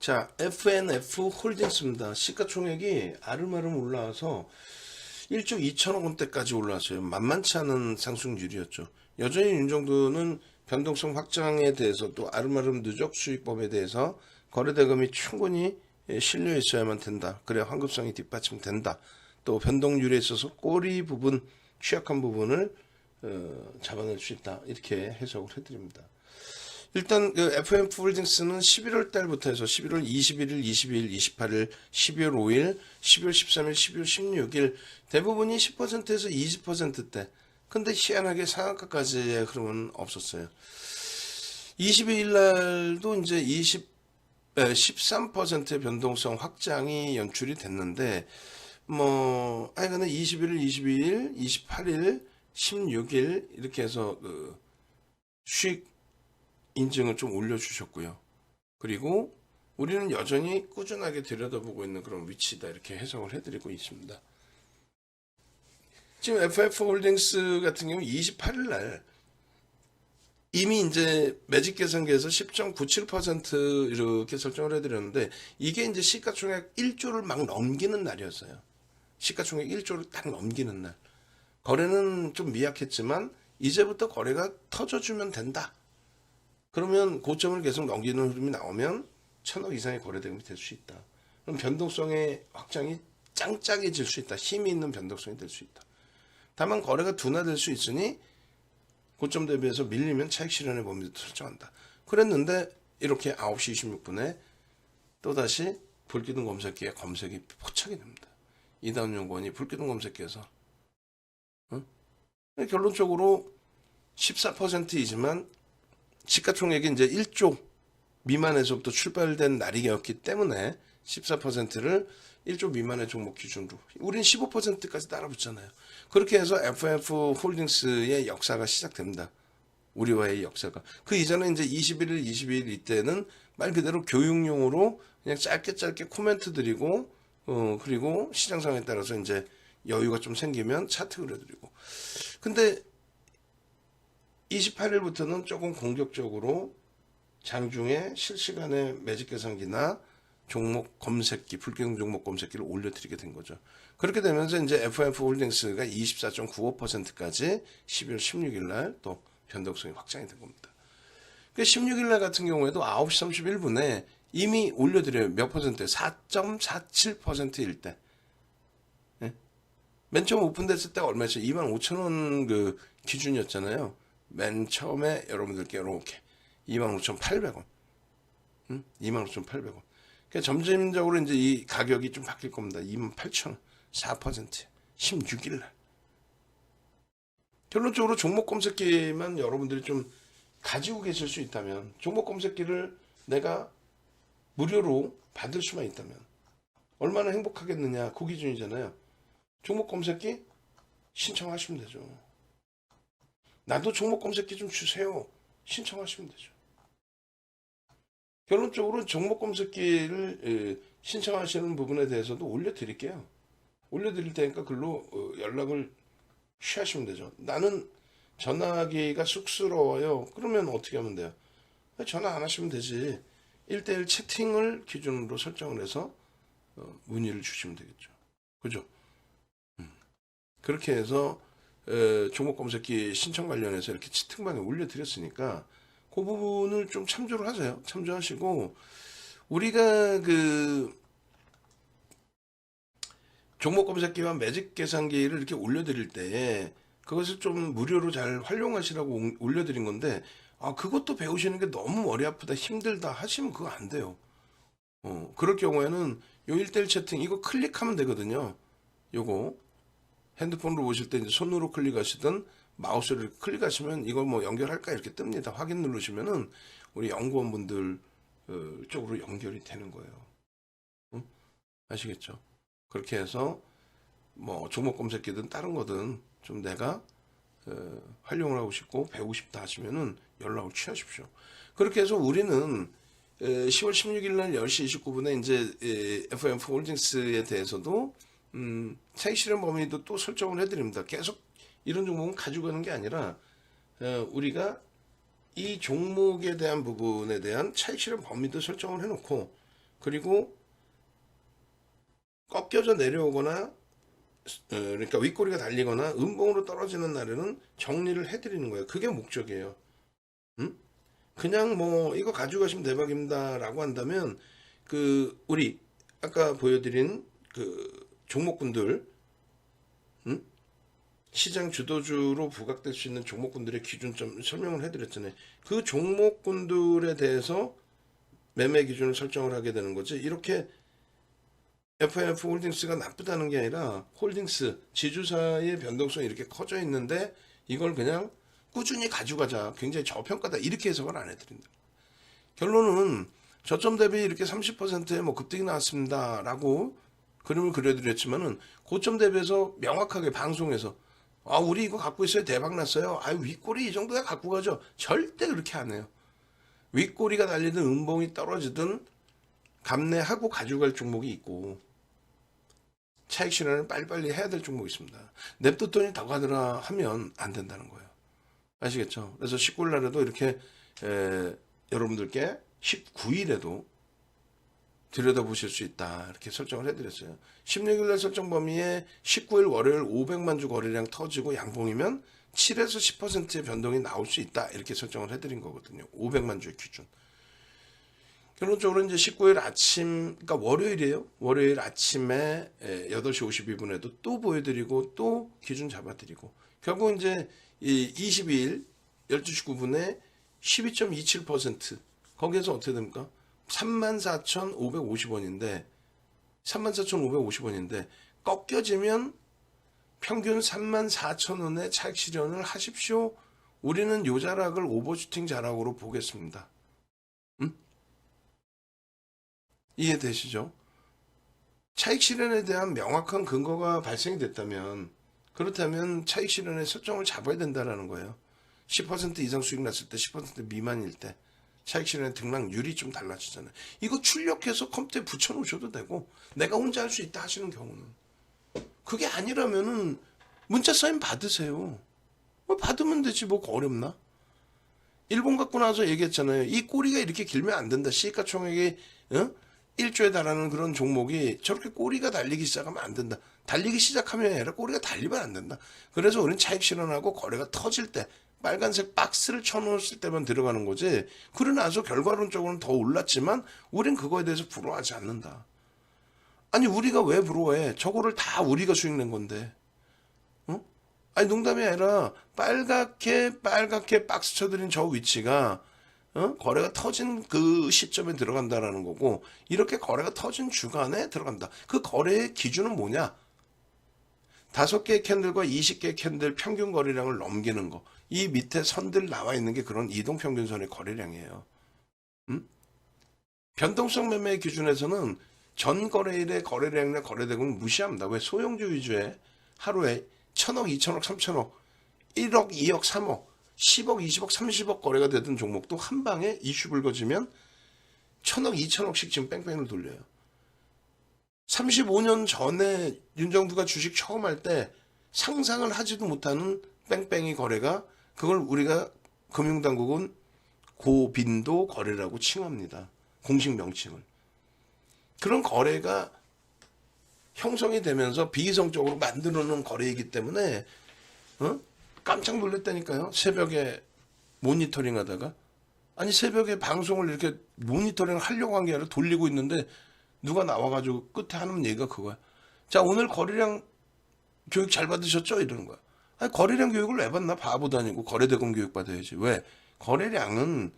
자, FNF 홀딩스입니다. 시가총액이 아름아름 올라와서 1조 2천억 원대까지 올라왔어요. 만만치 않은 상승률이었죠. 여전히 윤정두는 변동성 확장에 대해서 또 아름아름 누적 수익법에 대해서 거래대금이 충분히 실려 있어야만 된다. 그래야 환급성이 뒷받침된다. 또 변동률에 있어서 꼬리 부분, 취약한 부분을 잡아낼 수 있다. 이렇게 해석을 해드립니다. 일단 그 FNF 홀딩스는 11월 달부터 해서 11월 21일, 22일, 28일, 12월 5일, 12월 13일, 12월 16일 대부분이 10%에서 20%대. 근데 희한하게 상한가까지의 흐름은 없었어요. 22일 날도 이제 13%의 변동성 확장이 연출이 됐는데 하여간에 21일, 22일, 28일, 16일 이렇게 해서 그 수익 인증을 좀 올려주셨고요. 그리고 우리는 여전히 꾸준하게 들여다보고 있는 그런 위치다 이렇게 해석을 해드리고 있습니다. 지금 FF 홀딩스 같은 경우 28일 날 이미 이제 매직 계산기에서 10.97% 이렇게 설정을 해드렸는데 이게 이제 시가총액 1조를 막 넘기는 날이었어요. 시가총액 1조를 딱 넘기는 날. 거래는 좀 미약했지만 이제부터 거래가 터져주면 된다. 그러면 고점을 계속 넘기는 흐름이 나오면 1,000억 이상의 거래대금이 될 수 있다. 그럼 변동성의 확장이 짱짱해질 수 있다. 힘이 있는 변동성이 될 수 있다. 다만 거래가 둔화될 수 있으니 고점 대비해서 밀리면 차익 실현의 범위도 설정한다. 그랬는데 이렇게 9시 26분에 또다시 불기둥 검색기에 검색이 포착이 됩니다. 이다운 연구원이 불기둥 검색기에서 결론적으로 14%이지만 시가총액이 이제 1조 미만에서부터 출발된 날이었기 때문에 14%를 1조 미만의 종목 기준으로 우린 15%까지 따라붙잖아요. 그렇게 해서 FF 홀딩스의 역사가 시작됩니다. 우리와의 역사가. 그 이전에 이제 21일, 22일 이때는 말 그대로 교육용으로 그냥 짧게 코멘트 드리고 그리고 시장 상황에 따라서 이제 여유가 좀 생기면 차트 그려드리고. 근데 28일부터는 조금 공격적으로 장중에 실시간의 매직 계산기나 종목 검색기, 불기둥 종목 검색기를 올려드리게 된 거죠. 그렇게 되면서 이제 FNF 홀딩스가 24.95%까지 12월 16일 날 또 변동성이 확장이 된 겁니다. 16일 날 같은 경우에도 9시 31분에 이미 올려드려요. 몇 퍼센트? 4.47%일 때. 네? 맨 처음 오픈됐을 때가 얼마였어요? 25,000원 그 기준이었잖아요. 맨 처음에 여러분들께 이렇게 25,800원. 25,800원. 그러니까 점진적으로 이제 이 가격이 좀 바뀔 겁니다. 28,000원. 4%. 16일 날. 결론적으로 종목 검색기만 여러분들이 좀 가지고 계실 수 있다면, 종목 검색기를 내가 무료로 받을 수만 있다면 얼마나 행복하겠느냐, 그 기준이잖아요. 종목 검색기 신청하시면 되죠. 나도 종목 검색기 좀 주세요. 신청하시면 되죠. 결론적으로 종목 검색기를 신청하시는 부분에 대해서도 올려드릴게요. 올려드릴 테니까 글로 연락을 취하시면 되죠. 나는 전화하기가 쑥스러워요. 그러면 어떻게 하면 돼요? 전화 안 하시면 되지. 1대1 채팅을 기준으로 설정을 해서 문의를 주시면 되겠죠. 그죠? 그렇게 해서 종목 검색기 신청 관련해서 이렇게 채팅방에 올려드렸으니까 그 부분을 좀 참조를 하세요. 참조하시고 우리가 그 종목 검색기와 매직 계산기를 이렇게 올려드릴 때 그것을 좀 무료로 잘 활용하시라고 올려드린 건데 그것도 배우시는 게 너무 머리 아프다 힘들다 하시면 그거 안 돼요. 그럴 경우에는 요 1대1 채팅 이거 클릭하면 되거든요. 요거 핸드폰으로 보실 때 이제 손으로 클릭하시든 마우스를 클릭하시면 이걸 뭐 연결할까 이렇게 뜹니다. 확인 누르시면은 우리 연구원분들 쪽으로 연결이 되는 거예요. 아시겠죠? 그렇게 해서 뭐 종목 검색기든 다른 거든 좀 내가 활용을 하고 싶고 배우고 싶다 하시면은 연락을 취하십시오. 그렇게 해서 우리는 10월 16일 날 10시 29분에 이제 FNF 홀딩스에 대해서도 차익 실현 범위도 또 설정을 해드립니다. 계속 이런 종목은 가지고 가는 게 아니라 우리가 이 종목에 대한 부분에 대한 차익 실현 범위도 설정을 해놓고 그리고 꺾여져 내려오거나 그러니까 윗꼬리가 달리거나 음봉으로 떨어지는 날에는 정리를 해드리는 거예요. 그게 목적이에요. 음? 그냥 뭐 이거 가져가시면 대박입니다라고 한다면 그 우리 아까 보여드린 그 종목군들 시장 주도주로 부각될 수 있는 종목군들의 기준점 설명을 해드렸잖아요. 그 종목군들에 대해서 매매 기준을 설정을 하게 되는 거지. 이렇게 FIF 홀딩스가 나쁘다는 게 아니라 홀딩스 지주사의 변동성이 이렇게 커져 있는데 이걸 그냥 꾸준히 가져가자. 굉장히 저평가다. 이렇게 해석을 안 해드린다. 결론은 저점 대비 이렇게 30%의 뭐 급등이 나왔습니다라고 그림을 그려드렸지만은 고점 대비해서 명확하게 방송에서 아 우리 이거 갖고 있어요. 대박 났어요. 아 윗꼬리 이 정도야 갖고 가죠. 절대 그렇게 안 해요. 윗꼬리가 달리든 음봉이 떨어지든 감내하고 가져갈 종목이 있고 차익 실현을 빨리빨리 해야 될 종목이 있습니다. 냅뒀더니 더 가더라 하면 안 된다는 거예요. 아시겠죠? 그래서 19일 날에도 이렇게 여러분들께 19일에도 들여다보실 수 있다. 이렇게 설정을 해드렸어요. 16일 날 설정 범위에 19일 월요일 500만 주 거래량 터지고 양봉이면 7에서 10%의 변동이 나올 수 있다. 이렇게 설정을 해드린 거거든요. 500만 주의 기준. 결론적으로 이제 19일 아침, 그러니까 월요일이에요. 월요일 아침에 8시 52분에도 또 보여드리고 또 기준 잡아드리고 결국 이제 22일 12시 9분에 12.27% 거기에서 어떻게 됩니까? 34,550원인데 34,550원인데 꺾여지면 평균 34,000원의 차익 실현을 하십시오. 우리는 요 자락을 오버슈팅 자락으로 보겠습니다. 이해되시죠? 차익 실현에 대한 명확한 근거가 발생이 됐다면 그렇다면 차익 실현의 설정을 잡아야 된다는 거예요. 10% 이상 수익 났을 때 10% 미만일 때 차익 실현의 등락률이 좀 달라지잖아요. 이거 출력해서 컴퓨터에 붙여놓으셔도 되고 내가 혼자 할 수 있다 하시는 경우는 그게 아니라면은 문자 사인 받으세요. 뭐 받으면 되지 뭐 어렵나? 일본 갖고 나서 얘기했잖아요. 이 꼬리가 이렇게 길면 안 된다. 시가총액이 1조에 달하는 그런 종목이 저렇게 꼬리가 달리기 시작하면 안 된다. 달리기 시작하면 아니라 꼬리가 달리면 안 된다. 그래서 우리는 차익 실현하고 거래가 터질 때 빨간색 박스를 쳐놓았을 때만 들어가는 거지. 그러고 나서 결과론적으로는 더 올랐지만 우린 그거에 대해서 부러워하지 않는다. 아니 우리가 왜 부러워해? 저거를 다 우리가 수익 낸 건데. 아니 농담이 아니라 빨갛게 박스 쳐드린 저 위치가 거래가 터진 그 시점에 들어간다라는 거고 이렇게 거래가 터진 주간에 들어간다. 그 거래의 기준은 뭐냐? 5개의 캔들과 20개의 캔들 평균 거래량을 넘기는 거. 이 밑에 선들 나와 있는 게 그런 이동평균선의 거래량이에요. 변동성 매매 기준에서는 전 거래일의 거래량이나 거래대금은 무시합니다. 왜? 소형주 위주의 하루에 1,000억, 2,000억, 3,000억, 1억, 2억, 3억 10억, 20억, 30억 거래가 되던 종목도 한 방에 이슈 불거지면 1,000억, 2,000억씩 지금 뺑뺑을 돌려요. 35년 전에 윤정두가 주식 처음 할 때 상상을 하지도 못하는 뺑뺑이 거래가 그걸 우리가 금융당국은 고빈도 거래라고 칭합니다. 공식 명칭을. 그런 거래가 형성이 되면서 비이성적으로 만들어 놓은 거래이기 때문에 깜짝 놀랐다니까요. 새벽에 모니터링 하다가 아니 새벽에 방송을 이렇게 모니터링 하려고 한 게 아니라 돌리고 있는데 누가 나와가지고 끝에 하는 얘기가 그거야. 자 오늘 거래량 교육 잘 받으셨죠? 이러는 거야. 아니 거래량 교육을 왜 받나? 바보도 아니고 거래대금 교육 받아야지. 왜? 거래량은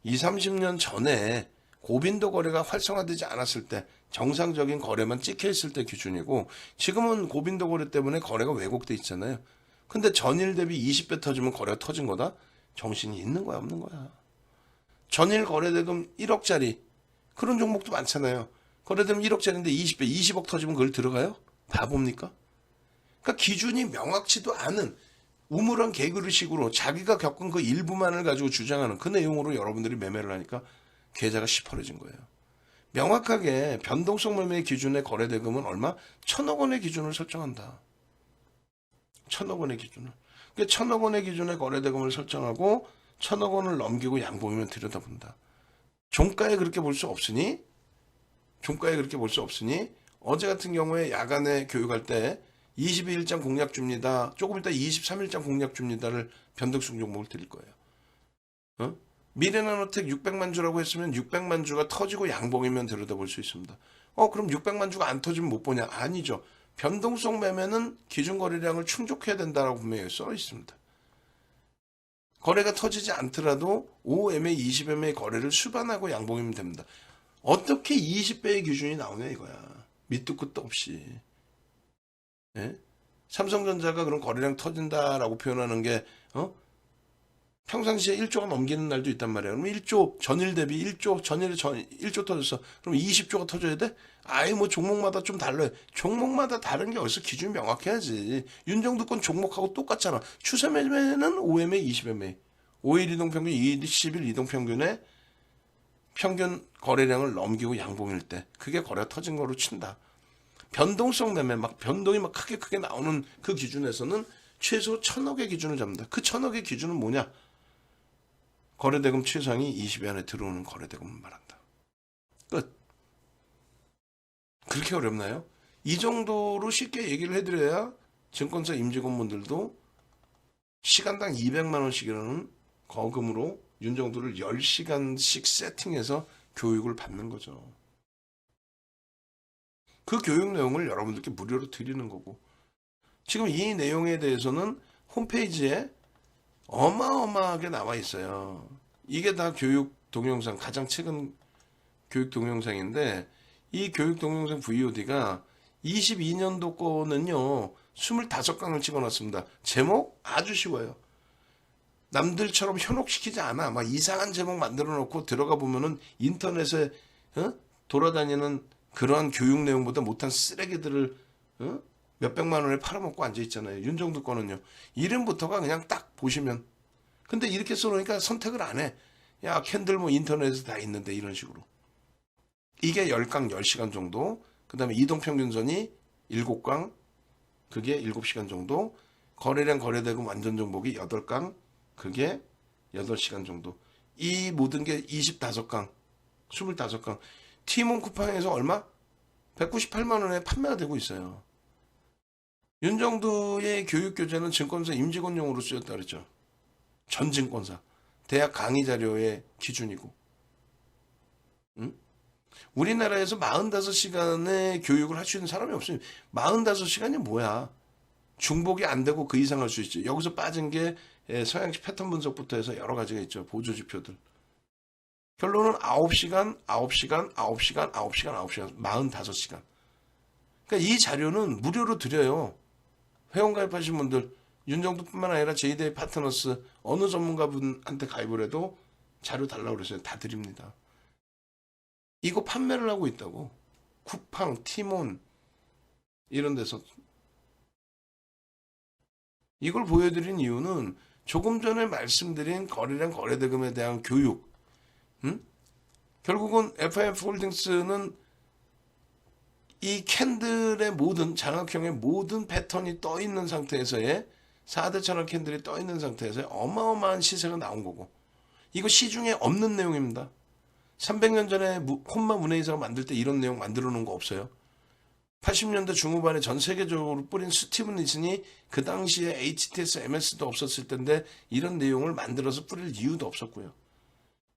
20, 30년 전에 고빈도 거래가 활성화되지 않았을 때 정상적인 거래만 찍혀 있을 때 기준이고 지금은 고빈도 거래 때문에 거래가 왜곡돼 있잖아요. 근데 전일 대비 20배 터지면 거래가 터진 거다? 정신이 있는 거야 없는 거야? 전일 거래대금 1억짜리 그런 종목도 많잖아요. 거래대금 1억짜리인데 20배 20억 터지면 그걸 들어가요? 바보입니까? 그러니까 기준이 명확치도 않은 우물한 개그식으로 자기가 겪은 그 일부만을 가지고 주장하는 그 내용으로 여러분들이 매매를 하니까 계좌가 시퍼러진 거예요. 명확하게 변동성 매매 기준의 거래대금은 얼마? 1,000억 원의 기준을 설정한다. 1,000억 원의 기준을. 그러니까 1,000억 원의 기준의 거래대금을 설정하고 1,000억 원을 넘기고 양봉이면 들여다본다. 종가에 그렇게 볼 수 없으니 종가에 그렇게 볼 수 없으니 어제 같은 경우에 야간에 교육할 때 22일장 공략 줍니다. 조금 이따 23일장 공략 줍니다를 변동성 종목을 드릴 거예요. 어? 미래나노텍 600만 주라고 했으면 600만 주가 터지고 양봉이면 들여다볼 수 있습니다. 그럼 600만 주가 안 터지면 못 보냐? 아니죠. 변동성 매매는 기준 거래량을 충족해야 된다라고 분명히 써 있습니다. 거래가 터지지 않더라도 5MA, 20MA 거래를 수반하고 양봉이면 됩니다. 어떻게 20배의 기준이 나오냐 이거야. 밑도 끝도 없이. 예? 삼성전자가 그런 거래량 터진다라고 표현하는 게 평상시에 1조가 넘기는 날도 있단 말이야. 그럼 1조 전일 대비 1조 전일에 1조 터졌어. 그럼 20조가 터져야 돼? 아예 뭐 종목마다 좀 달라요. 종목마다 다른 게 어디서 기준이 명확해야지. 윤정두 건 종목하고 똑같잖아. 추세 매매는 5MA, 20MA. 5일 이동평균, 2일 10일 이동평균에 평균 거래량을 넘기고 양봉일 때 그게 거래가 터진 거로 친다. 변동성 매매 막 변동이 막 크게 나오는 그 기준에서는 최소 1000억의 기준을 잡는다. 그 1000억의 기준은 뭐냐? 거래대금 최상위 20위 안에 들어오는 거래대금을 말한다. 끝. 그렇게 어렵나요? 이 정도로 쉽게 얘기를 해드려야 증권사 임직원분들도 시간당 200만 원씩이라는 거금으로 윤정두를 10시간씩 세팅해서 교육을 받는 거죠. 그 교육 내용을 여러분들께 무료로 드리는 거고, 지금 이 내용에 대해서는 홈페이지에 어마어마하게 나와 있어요. 이게 다 교육 동영상, 가장 최근 교육 동영상인데, 이 교육 동영상 VOD가 22년도 거는요 25강을 찍어놨습니다. 제목 아주 쉬워요. 남들처럼 현혹시키지 않아. 막 이상한 제목 만들어 놓고 들어가 보면은 인터넷에 돌아다니는 그러한 교육 내용보다 못한 쓰레기들을 몇백만 원에 팔아먹고 앉아있잖아요. 윤정두 거는요. 이름부터가 그냥 딱 보시면. 근데 이렇게 써놓으니까 선택을 안 해. 야, 캔들 뭐 인터넷에 다 있는데 이런 식으로. 이게 10강 10시간 정도. 그 다음에 이동평균선이 7강. 그게 7시간 정도. 거래량 거래대금 완전 정복이 8강. 그게 8시간 정도. 이 모든 게 25강. 25강. 티몬 쿠팡에서 얼마? 198만 원에 판매가 되고 있어요. 윤정두의 교육교재는 증권사 임직원용으로 쓰였다 그랬죠. 전 증권사. 대학 강의 자료의 기준이고. 응? 우리나라에서 45시간의 교육을 할 수 있는 사람이 없어요. 45시간이 뭐야? 중복이 안 되고 그 이상 할 수 있지. 여기서 빠진 게 서양식 패턴 분석부터 해서 여러 가지가 있죠. 보조지표들. 결론은 9시간, 9시간, 9시간, 9시간, 9시간, 45시간. 그러니까 이 자료는 무료로 드려요. 회원 가입하신 분들, 윤정두뿐만 아니라 제이데이 파트너스 어느 전문가분한테 가입을 해도 자료 달라고 그랬어요. 다 드립니다. 이거 판매를 하고 있다고. 쿠팡, 티몬 이런 데서. 이걸 보여드린 이유는 조금 전에 말씀드린 거래량 거래대금에 대한 교육. 결국은 FIM홀딩스는 이 캔들의 모든 장악형의 모든 패턴이 떠 있는 상태에서의 4대 천원 캔들이 떠 있는 상태에서 어마어마한 시세가 나온 거고, 이거 시중에 없는 내용입니다. 300년 전에 홈마 문해이사가 만들 때 이런 내용 만들어 놓은 거 없어요. 80년대 중후반에 전 세계적으로 뿌린 스티븐 니슨이 그 당시에 HTS, MS도 없었을 텐데 이런 내용을 만들어서 뿌릴 이유도 없었고요.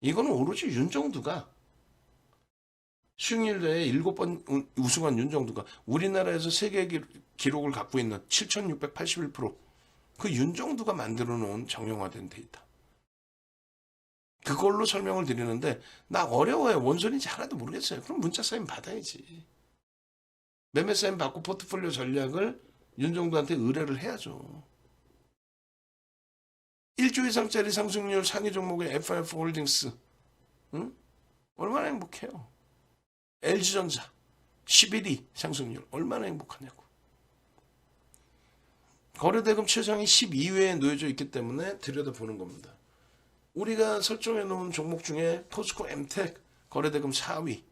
이거는 오로지 윤정두가 수익률대회 7번 우승한 윤정두가 우리나라에서 세계 기록을 갖고 있는 7,681%, 그 윤정두가 만들어 놓은 정형화된 데이터. 그걸로 설명을 드리는데 나 어려워요. 뭔 소리인지 하나도 모르겠어요. 그럼 문자 사인 받아야지. 매매 사인 받고 포트폴리오 전략을 윤정두한테 의뢰를 해야죠. 1조 이상짜리 상승률 상위 종목의 FIM홀딩스 얼마나 행복해요. LG전자 11위 상승률 얼마나 행복하냐고. 거래대금 최상위 12위에 놓여져 있기 때문에 들여다보는 겁니다. 우리가 설정해 놓은 종목 중에 포스코 엠텍 거래대금 4위,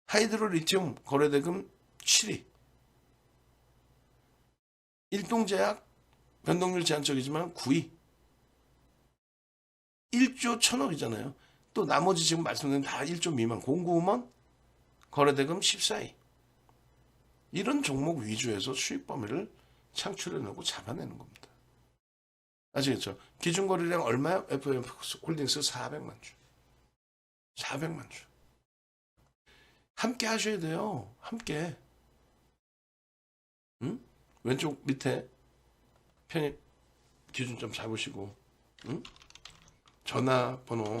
하이드로리튬 거래대금 7위, 일동제약 변동률 제한적이지만 9위. 1조 1000억이잖아요. 또 나머지 지금 말씀드린 다 1조 미만 공구만 거래대금 14위 이런 종목 위주에서 수익 범위를 창출해내고 잡아내는 겁니다. 아시겠죠? 기준 거래량 얼마요? FM홀딩스 400만 주. 400만 주. 함께 하셔야 돼요. 함께. 응? 왼쪽 밑에 편입 기준 좀 잡으시고, 응? 전화번호